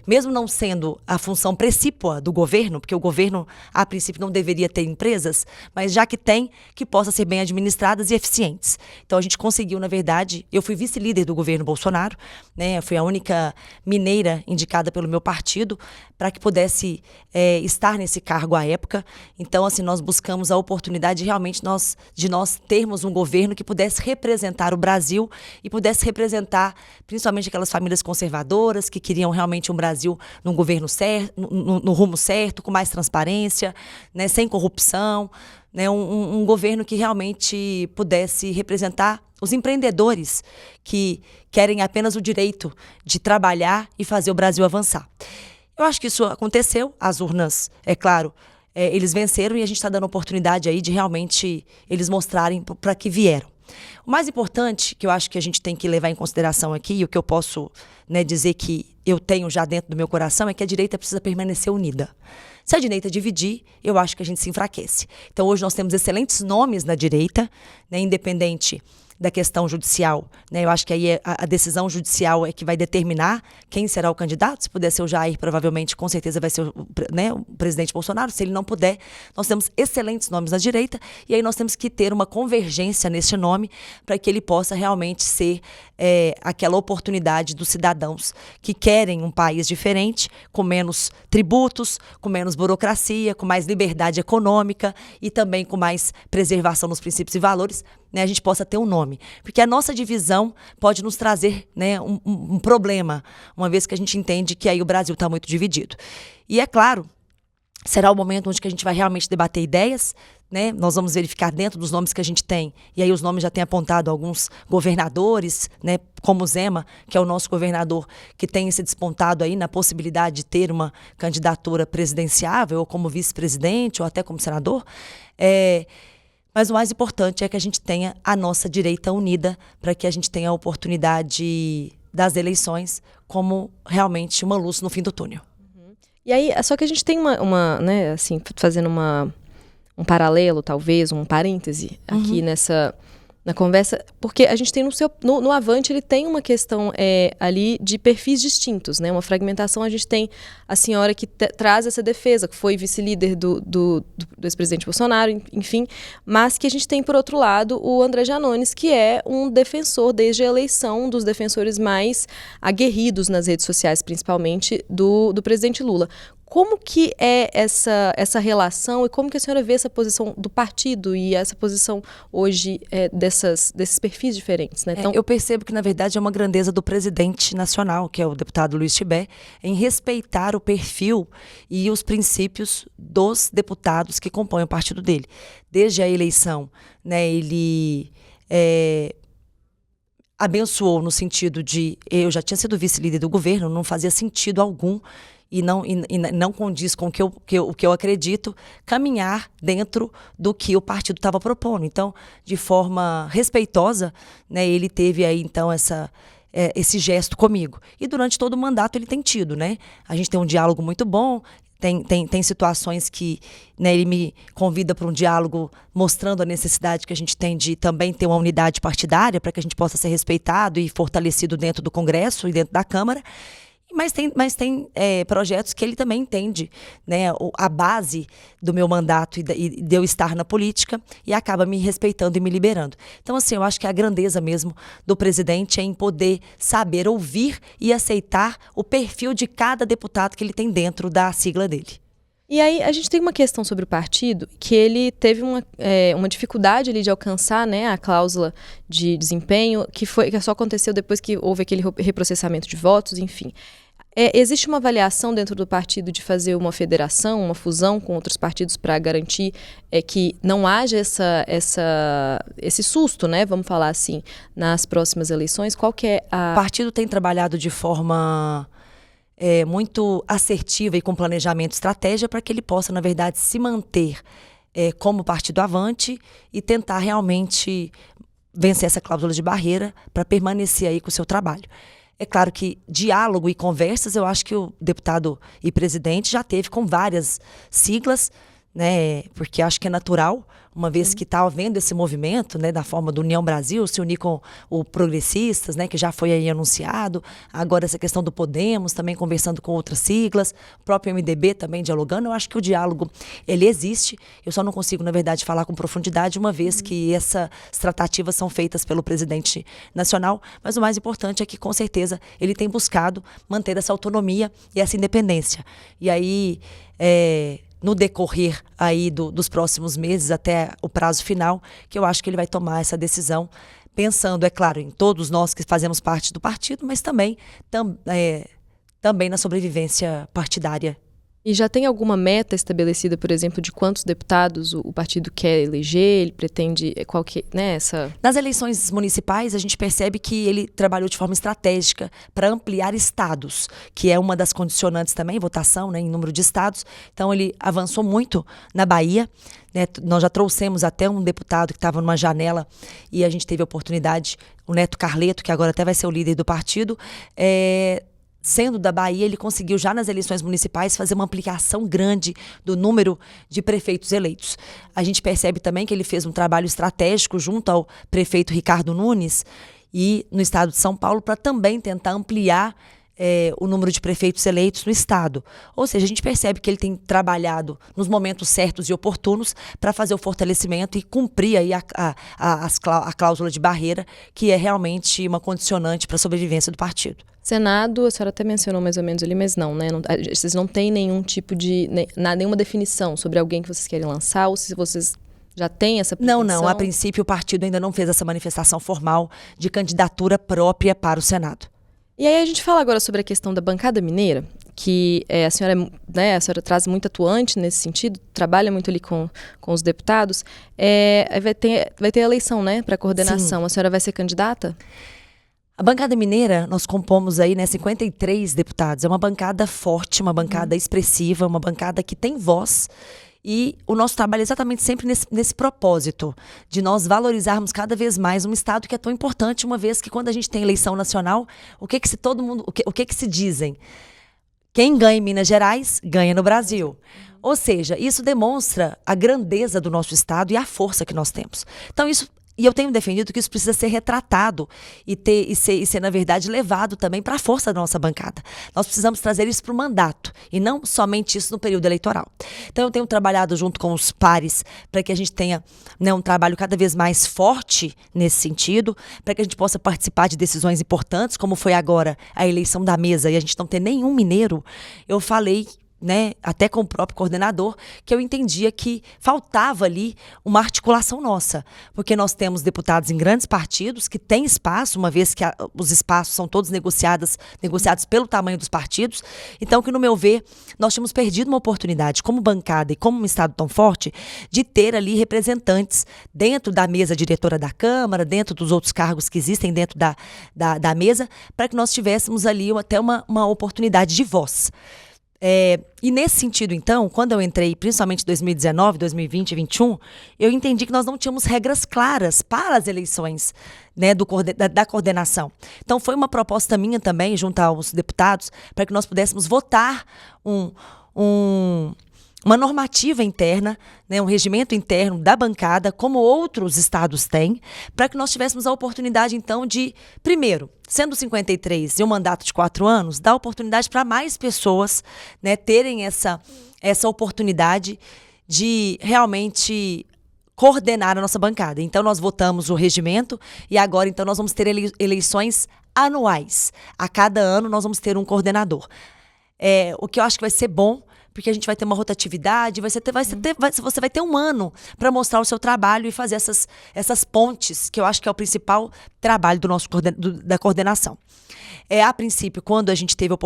mesmo não sendo a função precípua do governo, porque o governo, a princípio, não deveria ter empresas, mas já que tem, que possa ser bem administradas e eficientes. Então a gente conseguiu, na verdade, eu fui vice-líder do governo Bolsonaro, né, eu fui a única mineira indicada pelo meu partido para que pudesse estar nesse cargo à época. Então, assim, nós buscamos a oportunidade realmente de nós termos um governo que pudesse representar o Brasil e pudesse representar principalmente aquelas famílias conservadoras que queriam realmente um Brasil num governo certo, no rumo certo, com mais transparência, né, sem corrupção, né, um governo que realmente pudesse representar os empreendedores que querem apenas o direito de trabalhar e fazer o Brasil avançar. Eu acho que isso aconteceu, as urnas, é claro, eles venceram e a gente está dando oportunidade aí de realmente eles mostrarem para que vieram. O mais importante que eu acho que a gente tem que levar em consideração aqui, e o que eu posso, né, dizer que eu tenho já dentro do meu coração, é que a direita precisa permanecer unida. Se a direita dividir, eu acho que a gente se enfraquece. Então hoje nós temos excelentes nomes na direita, né, independente da questão judicial, né? Eu acho que aí a decisão judicial é que vai determinar quem será o candidato. Se puder ser o Jair, provavelmente, com certeza vai ser né, o presidente Bolsonaro. Se ele não puder, nós temos excelentes nomes na direita e aí nós temos que ter uma convergência neste nome para que ele possa realmente ser aquela oportunidade dos cidadãos que querem um país diferente, com menos tributos, com menos burocracia, com mais liberdade econômica e também com mais preservação nos princípios e valores, né, a gente possa ter um nome. Porque a nossa divisão pode nos trazer, né, um problema, uma vez que a gente entende que aí o Brasil está muito dividido. E é claro, será o momento onde que a gente vai realmente debater ideias, né, nós vamos verificar dentro dos nomes que a gente tem, e aí os nomes já têm apontado alguns governadores, né, como o Zema, que é o nosso governador, que tem se despontado aí na possibilidade de ter uma candidatura presidenciável, ou como vice-presidente, ou até como senador. Mas o mais importante é que a gente tenha a nossa direita unida, para que a gente tenha a oportunidade das eleições como realmente uma luz no fim do túnel. E aí, só que a gente tem né, assim, fazendo um paralelo, talvez, um parêntese aqui na conversa, porque a gente tem no Avante, ele tem uma questão ali de perfis distintos, né? Uma fragmentação. A gente tem a senhora que traz essa defesa, que foi vice-líder do ex-presidente Bolsonaro, enfim, mas que a gente tem, por outro lado, o André Janones, que é um defensor, desde a eleição, um dos defensores mais aguerridos nas redes sociais, principalmente, do presidente Lula. Como que é essa relação e como que a senhora vê essa posição do partido e essa posição hoje desses perfis diferentes, né? Então, eu percebo que, na verdade, é uma grandeza do presidente nacional, que é o deputado Luiz Tibé, em respeitar o perfil e os princípios dos deputados que compõem o partido dele. Desde a eleição, né, ele abençoou no sentido de eu já tinha sido vice-líder do governo, não fazia sentido algum e não condiz com o que eu acredito, caminhar dentro do que o partido estava propondo. Então, de forma respeitosa, né, ele teve aí, então, esse gesto comigo. E durante todo o mandato ele tem tido, né? A gente tem um diálogo muito bom, tem situações que, né, ele me convida para um diálogo mostrando a necessidade que a gente tem de também ter uma unidade partidária para que a gente possa ser respeitado e fortalecido dentro do Congresso e dentro da Câmara. Mas tem projetos que ele também entende, né, a base do meu mandato e de eu estar na política, e acaba me respeitando e me liberando. Então, assim, eu acho que a grandeza mesmo do presidente é em poder saber ouvir e aceitar o perfil de cada deputado que ele tem dentro da sigla dele. E aí a gente tem uma questão sobre o partido, que ele teve uma dificuldade ali de alcançar, né, a cláusula de desempenho, que só aconteceu depois que houve aquele reprocessamento de votos, enfim. Existe uma avaliação dentro do partido de fazer uma federação, uma fusão com outros partidos para garantir que não haja esse susto, né, vamos falar assim, nas próximas eleições? Qual que é a... O partido tem trabalhado de forma muito assertiva e com planejamento e estratégia para que ele possa, na verdade, se manter como partido avante e tentar realmente vencer essa cláusula de barreira para permanecer aí com o seu trabalho. É claro que diálogo e conversas, eu acho que o deputado e presidente já teve com várias siglas, né, porque acho que é natural, uma vez que está havendo esse movimento, né, da forma do União Brasil, se unir com o Progressistas, né, que já foi aí anunciado, agora essa questão do Podemos, também conversando com outras siglas, o próprio MDB também dialogando. Eu acho que o diálogo, ele existe, eu só não consigo, na verdade, falar com profundidade, uma vez que essas tratativas são feitas pelo presidente nacional, mas o mais importante é que, com certeza, ele tem buscado manter essa autonomia e essa independência. E aí, no decorrer aí dos próximos meses, até o prazo final, que eu acho que ele vai tomar essa decisão, pensando, é claro, em todos nós que fazemos parte do partido, mas também na sobrevivência partidária. E já tem alguma meta estabelecida, por exemplo, de quantos deputados o partido quer eleger? Ele pretende, essa... Nas eleições municipais, a gente percebe que ele trabalhou de forma estratégica para ampliar estados, que é uma das condicionantes também, votação, né, em número de estados. Então, ele avançou muito na Bahia, né? Nós já trouxemos até um deputado que estava numa janela e a gente teve a oportunidade, o Neto Carleto, que agora até vai ser o líder do partido, sendo da Bahia, ele conseguiu já nas eleições municipais fazer uma ampliação grande do número de prefeitos eleitos. A gente percebe também que ele fez um trabalho estratégico junto ao prefeito Ricardo Nunes e no estado de São Paulo para também tentar ampliar o número de prefeitos eleitos no estado. Ou seja, a gente percebe que ele tem trabalhado nos momentos certos e oportunos para fazer o fortalecimento e cumprir aí a cláusula de barreira, que é realmente uma condicionante para a sobrevivência do partido. Senado, a senhora até mencionou mais ou menos ali, mas não, né? Vocês não têm nenhum tipo de... nenhuma definição sobre alguém que vocês querem lançar, ou se vocês já têm essa pretensão? Não. A princípio, o partido ainda não fez essa manifestação formal de candidatura própria para o Senado. E aí a gente fala agora sobre a questão da bancada mineira, que a senhora, né, a senhora traz muito atuante nesse sentido, trabalha muito ali com os deputados. Vai ter eleição, né, para coordenação. Sim. A senhora vai ser candidata? A bancada mineira, nós compomos aí, né, 53 deputados. É uma bancada forte, uma bancada expressiva, uma bancada que tem voz. E o nosso trabalho é exatamente sempre nesse propósito, de nós valorizarmos cada vez mais um estado que é tão importante, uma vez que quando a gente tem eleição nacional, o que que se dizem? Quem ganha em Minas Gerais, ganha no Brasil. Ou seja, isso demonstra a grandeza do nosso estado e a força que nós temos. Então, e eu tenho defendido que isso precisa ser retratado e ser, na verdade, levado também para a força da nossa bancada. Nós precisamos trazer isso para o mandato e não somente isso no período eleitoral. Então, eu tenho trabalhado junto com os pares para que a gente tenha, né, um trabalho cada vez mais forte nesse sentido, para que a gente possa participar de decisões importantes, como foi agora a eleição da mesa e a gente não ter nenhum mineiro. Eu falei, né, até com o próprio coordenador, que eu entendia que faltava ali uma articulação nossa, porque nós temos deputados em grandes partidos que têm espaço, uma vez que os espaços são todos negociados pelo tamanho dos partidos, então que, no meu ver, nós tínhamos perdido uma oportunidade como bancada e como um estado tão forte de ter ali representantes dentro da mesa diretora da Câmara, dentro dos outros cargos que existem dentro da mesa, para que nós tivéssemos ali até uma oportunidade de voz. E nesse sentido, então, quando eu entrei, principalmente em 2019, 2020 e 2021, eu entendi que nós não tínhamos regras claras para as eleições, né, da coordenação. Então, foi uma proposta minha também, junto aos deputados, para que nós pudéssemos votar uma normativa interna, né, um regimento interno da bancada, como outros estados têm, para que nós tivéssemos a oportunidade, então, de, primeiro, sendo 53 e um mandato de 4 anos, dar oportunidade para mais pessoas, né, terem essa oportunidade de realmente coordenar a nossa bancada. Então, nós votamos o regimento e agora, então, nós vamos ter eleições anuais. A cada ano, nós vamos ter um coordenador. O que eu acho que vai ser bom, porque a gente vai ter uma rotatividade, você vai ter um ano para mostrar o seu trabalho e fazer essas pontes, que eu acho que é o principal trabalho da coordenação. A princípio, quando a gente teve a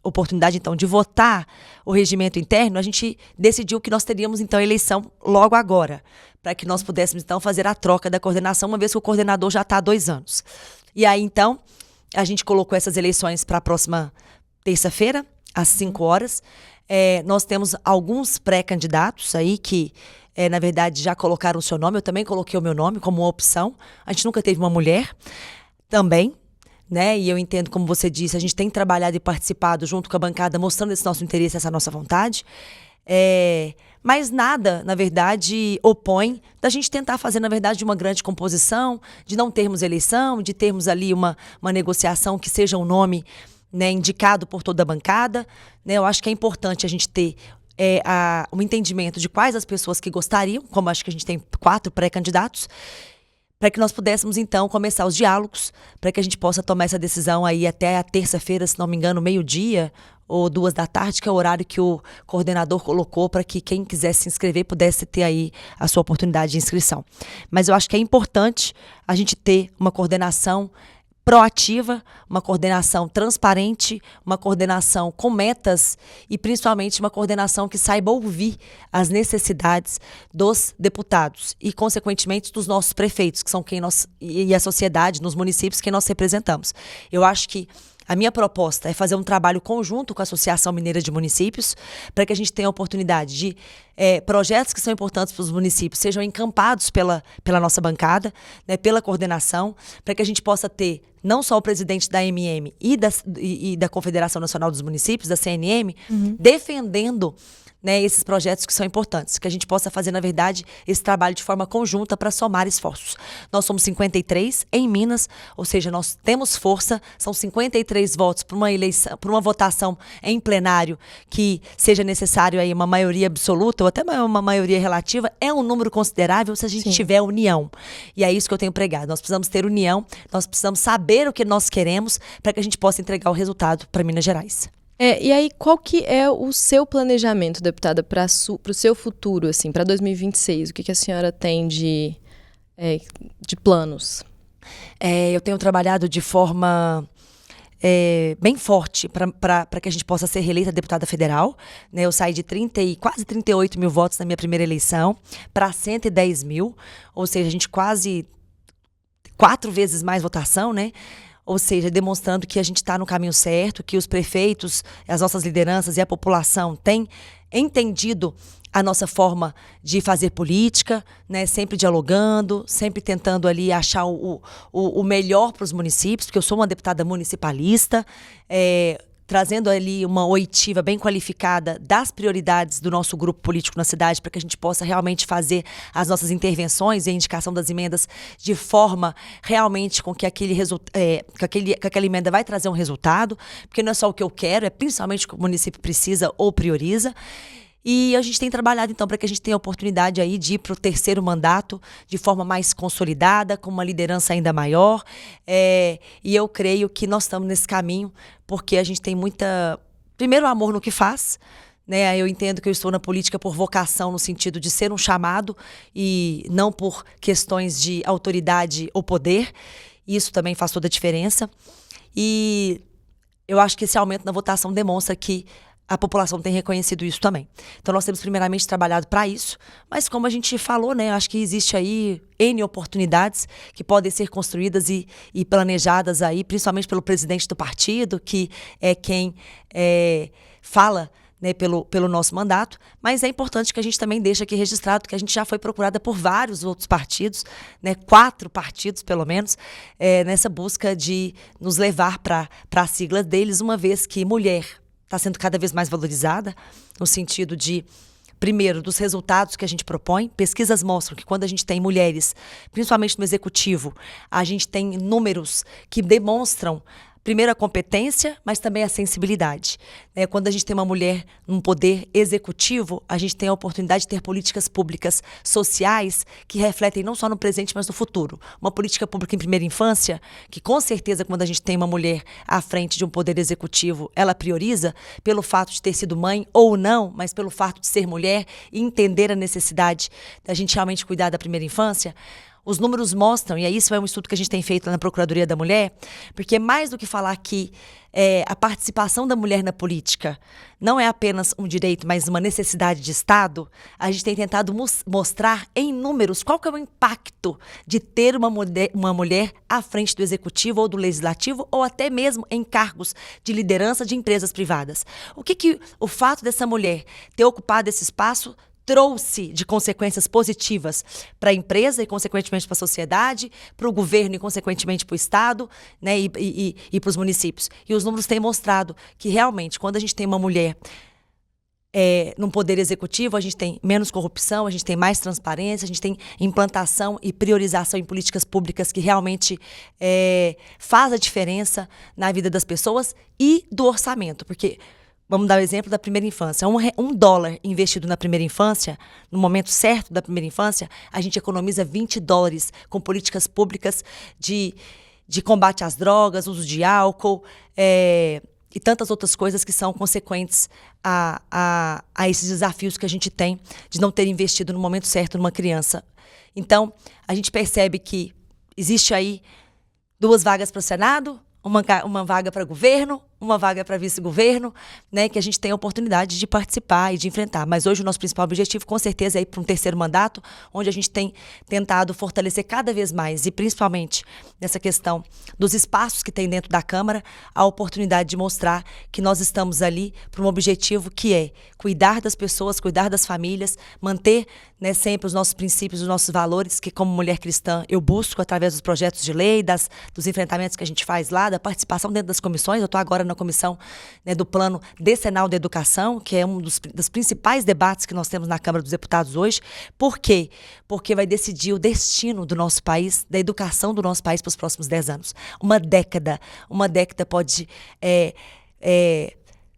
oportunidade, então, de votar o regimento interno, a gente decidiu que nós teríamos, então, a eleição logo agora, para que nós pudéssemos, então, fazer a troca da coordenação, uma vez que o coordenador já está há 2 anos. E aí, então, a gente colocou essas eleições para a próxima terça-feira, às 5 horas. Nós temos alguns pré-candidatos aí que, na verdade, já colocaram o seu nome. Eu também coloquei o meu nome como uma opção. A gente nunca teve uma mulher também, né? E eu entendo, como você disse, a gente tem trabalhado e participado junto com a bancada, mostrando esse nosso interesse, essa nossa vontade. Mas nada, na verdade, opõe da gente tentar fazer, na verdade, uma grande composição, de não termos eleição, de termos ali uma negociação que seja um nome, né, indicado por toda a bancada, né? Eu acho que é importante a gente ter um entendimento de quais as pessoas que gostariam, como acho que a gente tem 4 pré-candidatos, para que nós pudéssemos, então, começar os diálogos, para que a gente possa tomar essa decisão aí até a terça-feira, se não me engano, 12:00 ou 14h, que é o horário que o coordenador colocou para que quem quisesse se inscrever pudesse ter aí a sua oportunidade de inscrição. Mas eu acho que é importante a gente ter uma coordenação proativa, uma coordenação transparente, uma coordenação com metas e, principalmente, uma coordenação que saiba ouvir as necessidades dos deputados e, consequentemente, dos nossos prefeitos, que são e a sociedade, nos municípios, quem nós representamos. Eu acho que a minha proposta é fazer um trabalho conjunto com a Associação Mineira de Municípios para que a gente tenha a oportunidade de projetos que são importantes para os municípios sejam encampados pela nossa bancada, né, pela coordenação, para que a gente possa ter não só o presidente da MM e da Confederação Nacional dos Municípios, da CNM, defendendo, né, esses projetos que são importantes, que a gente possa fazer, na verdade, esse trabalho de forma conjunta para somar esforços. Nós somos 53 em Minas, ou seja, nós temos força, são 53 votos para uma eleição, para uma votação em plenário que seja necessário aí uma maioria absoluta ou até uma maioria relativa, é um número considerável se a gente tiver união. E é isso que eu tenho pregado. Nós precisamos ter união, nós precisamos saber o que nós queremos para que a gente possa entregar o resultado para Minas Gerais. E aí, qual que é o seu planejamento, deputada, para o seu futuro, assim, para 2026? O que a senhora tem de planos? Eu tenho trabalhado de forma bem forte para que a gente possa ser reeleita deputada federal, né? Eu saí de quase 38 mil votos na minha primeira eleição para 110 mil, ou seja, a gente quase 4 vezes mais votação, né? Ou seja, demonstrando que a gente está no caminho certo, que os prefeitos, as nossas lideranças e a população têm entendido a nossa forma de fazer política, né? Sempre dialogando, sempre tentando ali achar o melhor para os municípios, porque eu sou uma deputada municipalista, trazendo ali uma oitiva bem qualificada das prioridades do nosso grupo político na cidade, para que a gente possa realmente fazer as nossas intervenções e a indicação das emendas de forma realmente com que aquela emenda vai trazer um resultado, porque não é só o que eu quero, é principalmente o que o município precisa ou prioriza. E a gente tem trabalhado, então, para que a gente tenha a oportunidade aí de ir para o 3º mandato de forma mais consolidada, com uma liderança ainda maior. E eu creio que nós estamos nesse caminho, porque a gente tem primeiro, amor no que faz, né? Eu entendo que eu estou na política por vocação, no sentido de ser um chamado e não por questões de autoridade ou poder. Isso também faz toda a diferença. E eu acho que esse aumento na votação demonstra que a população tem reconhecido isso também. Então, nós temos primeiramente trabalhado para isso, mas como a gente falou, né, acho que existe aí N oportunidades que podem ser construídas e planejadas aí, principalmente pelo presidente do partido, que é quem fala, né, pelo nosso mandato, mas é importante que a gente também deixe aqui registrado que a gente já foi procurada por vários outros partidos, né, 4 partidos pelo menos, nessa busca de nos levar para a sigla deles, uma vez que mulher está sendo cada vez mais valorizada, no sentido de, primeiro, dos resultados que a gente propõe. Pesquisas mostram que quando a gente tem mulheres, principalmente no executivo, a gente tem números que demonstram, primeiro, a competência, mas também a sensibilidade. Quando a gente tem uma mulher num poder executivo, a gente tem a oportunidade de ter políticas públicas sociais que refletem não só no presente, mas no futuro. Uma política pública em primeira infância, que com certeza, quando a gente tem uma mulher à frente de um poder executivo, ela prioriza pelo fato de ter sido mãe ou não, mas pelo fato de ser mulher e entender a necessidade da gente realmente cuidar da primeira infância. Os números mostram, e isso é um estudo que a gente tem feito lá na Procuradoria da Mulher, porque mais do que falar que a participação da mulher na política não é apenas um direito, mas uma necessidade de Estado, a gente tem tentado mostrar em números qual que é o impacto de ter uma mulher à frente do Executivo ou do Legislativo, ou até mesmo em cargos de liderança de empresas privadas. O que o fato dessa mulher ter ocupado esse espaço trouxe de consequências positivas para a empresa e, consequentemente, para a sociedade, para o governo e, consequentemente, para o Estado, né, e para os municípios. E os números têm mostrado que, realmente, quando a gente tem uma mulher num poder executivo, a gente tem menos corrupção, a gente tem mais transparência, a gente tem implantação e priorização em políticas públicas que realmente faz a diferença na vida das pessoas e do orçamento, porque vamos dar o exemplo da primeira infância. Um dólar investido na primeira infância, no momento certo da primeira infância, a gente economiza $20 com políticas públicas de combate às drogas, uso de álcool e tantas outras coisas que são consequentes a esses desafios que a gente tem de não ter investido no momento certo numa criança. Então, a gente percebe que existe aí 2 vagas para o Senado, uma vaga para governo, uma vaga para vice-governo, né, que a gente tem a oportunidade de participar e de enfrentar. Mas hoje o nosso principal objetivo, com certeza, é ir para um 3º mandato, onde a gente tem tentado fortalecer cada vez mais, e principalmente nessa questão dos espaços que tem dentro da Câmara, a oportunidade de mostrar que nós estamos ali para um objetivo que é cuidar das pessoas, cuidar das famílias, manter, né, sempre os nossos princípios, os nossos valores, que como mulher cristã eu busco através dos projetos de lei, dos enfrentamentos que a gente faz lá, da participação dentro das comissões. Eu estou agora na comissão, né, do Plano Decenal da Educação, que é um dos principais debates que nós temos na Câmara dos Deputados hoje. Por quê? Porque vai decidir o destino do nosso país, da educação do nosso país para os próximos 10 anos. Uma década pode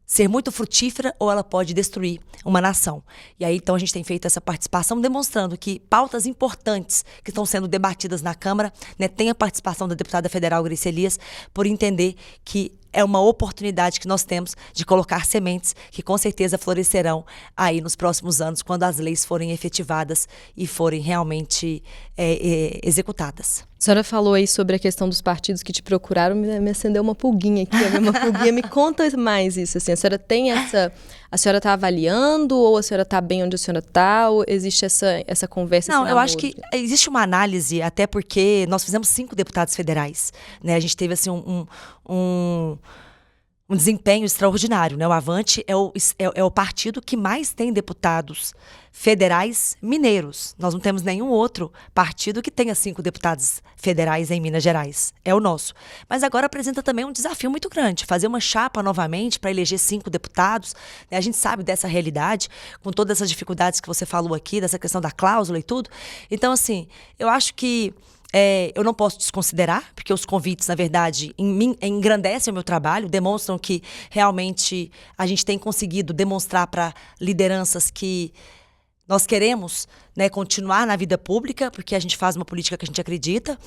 ser muito frutífera ou ela pode destruir uma nação. E aí, então, a gente tem feito essa participação demonstrando que pautas importantes que estão sendo debatidas na Câmara, né, tem a participação da deputada federal Grace Elias, por entender que é uma oportunidade que nós temos de colocar sementes que com certeza florescerão aí nos próximos anos, quando as leis forem efetivadas e forem realmente executadas. A senhora falou aí sobre a questão dos partidos que te procuraram, me acendeu uma pulguinha aqui, uma pulguinha. Me conta mais isso, assim, a senhora está avaliando, ou a senhora está bem onde a senhora está, ou existe essa conversa? Não, eu acho que existe uma análise, até porque nós fizemos 5 deputados federais, né? A gente teve assim um desempenho extraordinário, né? O Avante é o partido que mais tem deputados federais mineiros. Nós não temos nenhum outro partido que tenha 5 deputados federais em Minas Gerais. É o nosso. Mas agora apresenta também um desafio muito grande, fazer uma chapa novamente para eleger 5 deputados. Né? A gente sabe dessa realidade, com todas essas dificuldades que você falou aqui, dessa questão da cláusula e tudo. Então, assim, eu acho que eu não posso desconsiderar, porque os convites, na verdade, engrandecem o meu trabalho, demonstram que realmente a gente tem conseguido demonstrar para lideranças que nós queremos, né, continuar na vida pública, porque a gente faz uma política que a gente acredita.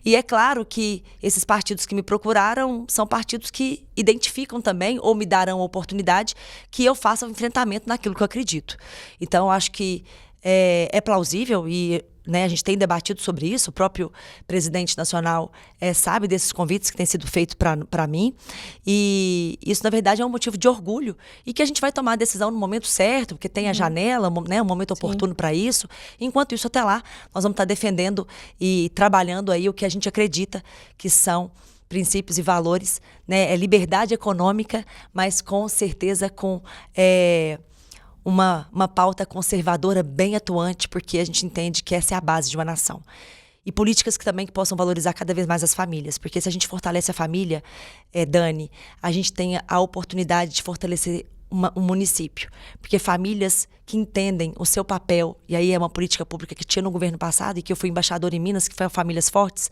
E é claro que esses partidos que me procuraram são partidos que identificam também, ou me darão a oportunidade, que eu faça o enfrentamento naquilo que eu acredito. Então, eu acho que é plausível e... Né, a gente tem debatido sobre isso, o próprio presidente nacional sabe desses convites que têm sido feitos para mim, e isso, na verdade, é um motivo de orgulho, e que a gente vai tomar a decisão no momento certo, porque tem a janela, né, um momento oportuno para isso. Enquanto isso, até lá, nós vamos estar defendendo e trabalhando aí o que a gente acredita que são princípios e valores, né, é liberdade econômica, mas com certeza com... Uma pauta conservadora bem atuante, porque a gente entende que essa é a base de uma nação. E políticas que também possam valorizar cada vez mais as famílias, porque se a gente fortalece a família, Dani, a gente tem a oportunidade de fortalecer um município. Porque famílias que entendem o seu papel, e aí é uma política pública que tinha no governo passado e que eu fui embaixadora em Minas, que foi a Famílias Fortes,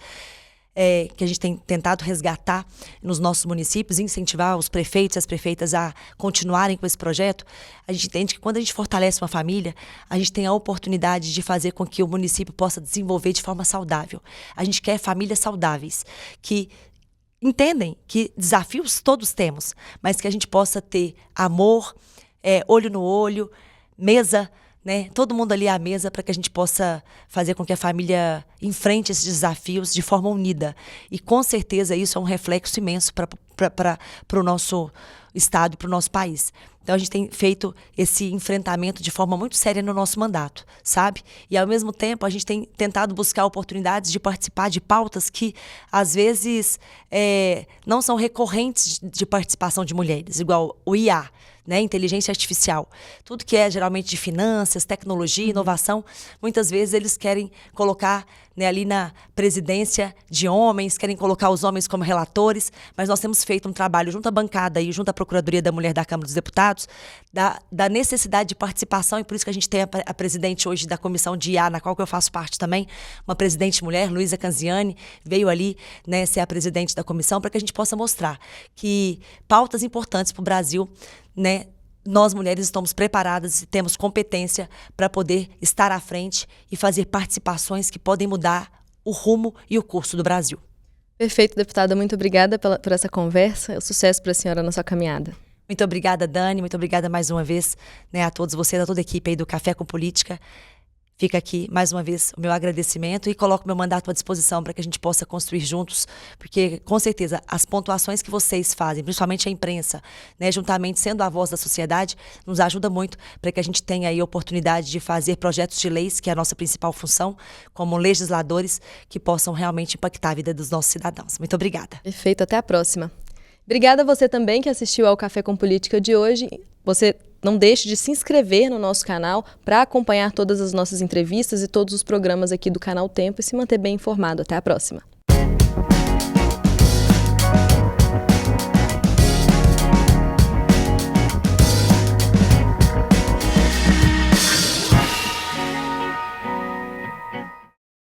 que a gente tem tentado resgatar nos nossos municípios, incentivar os prefeitos e as prefeitas a continuarem com esse projeto. A gente entende que quando a gente fortalece uma família, a gente tem a oportunidade de fazer com que o município possa desenvolver de forma saudável. A gente quer famílias saudáveis, que entendem que desafios todos temos, mas que a gente possa ter amor, olho no olho, mesa, né? Todo mundo ali à mesa para que a gente possa fazer com que a família enfrente esses desafios de forma unida. E com certeza isso é um reflexo imenso para o nosso estado e para o nosso país. Então a gente tem feito esse enfrentamento de forma muito séria no nosso mandato, sabe? E ao mesmo tempo a gente tem tentado buscar oportunidades de participar de pautas que às vezes não são recorrentes de participação de mulheres, igual o IA, né, inteligência artificial. Tudo que é geralmente de finanças, tecnologia, inovação, muitas vezes eles querem colocar, né, ali na presidência de homens, querem colocar os homens como relatores, mas nós temos feito um trabalho junto à bancada e junto à Procuradoria da Mulher da Câmara dos Deputados, da necessidade de participação, e por isso que a gente tem a presidente hoje da comissão de IA, na qual que eu faço parte também, uma presidente mulher, Luísa Canziani, veio ali, né, ser a presidente da comissão, para que a gente possa mostrar que pautas importantes para o Brasil, né, nós mulheres estamos preparadas e temos competência para poder estar à frente e fazer participações que podem mudar o rumo e o curso do Brasil. Perfeito, deputada. Muito obrigada por essa conversa. Sucesso para a senhora na sua caminhada. Muito obrigada, Dani. Muito obrigada mais uma vez, né, a todos vocês, a toda a equipe aí do Café com Política. Fica aqui, mais uma vez, o meu agradecimento e coloco meu mandato à disposição para que a gente possa construir juntos, porque, com certeza, as pontuações que vocês fazem, principalmente a imprensa, né, juntamente sendo a voz da sociedade, nos ajuda muito para que a gente tenha aí a oportunidade de fazer projetos de leis, que é a nossa principal função, como legisladores, que possam realmente impactar a vida dos nossos cidadãos. Muito obrigada. Perfeito, até a próxima. Obrigada a você também que assistiu ao Café com Política de hoje. Você não deixe de se inscrever no nosso canal para acompanhar todas as nossas entrevistas e todos os programas aqui do Canal Tempo e se manter bem informado. Até a próxima.